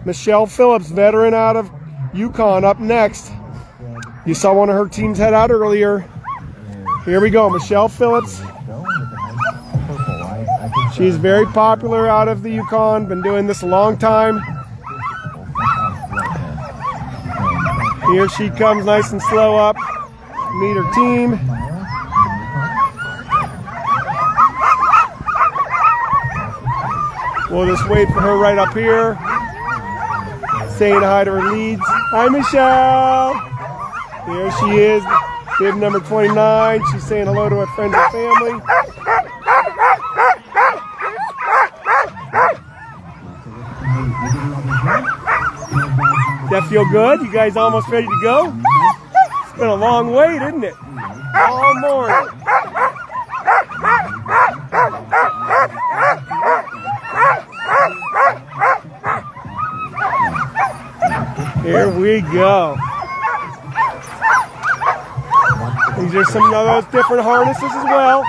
Michelle Phillips, veteran out of Yukon, up next. You saw one of her teams head out earlier. Here we go, Michelle Phillips. She's very popular out of the Yukon, been doing this a long time. Here she comes nice and slow up to meet her team. We'll just wait for her right up here. Saying hi to her leads. Hi, Michelle. Here she is, bib number 29. She's saying hello to her friends and family. Does that feel good? You guys almost ready to go? It's been a long wait, isn't it? All morning. Here we go. These are some of those different harnesses as well.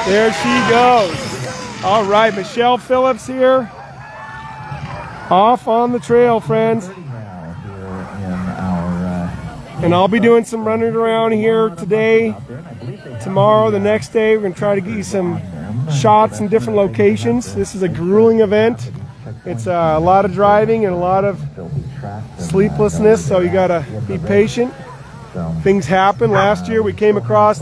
There she goes. All right, Michelle Phillips here. Off on the trail, friends. And I'll be doing some running around here today, tomorrow, the next day. We're going to try to get you some shots in different locations. This is a grueling event. It's a lot of driving and a lot of sleeplessness, so you got to be patient. Things happen. Last year we came across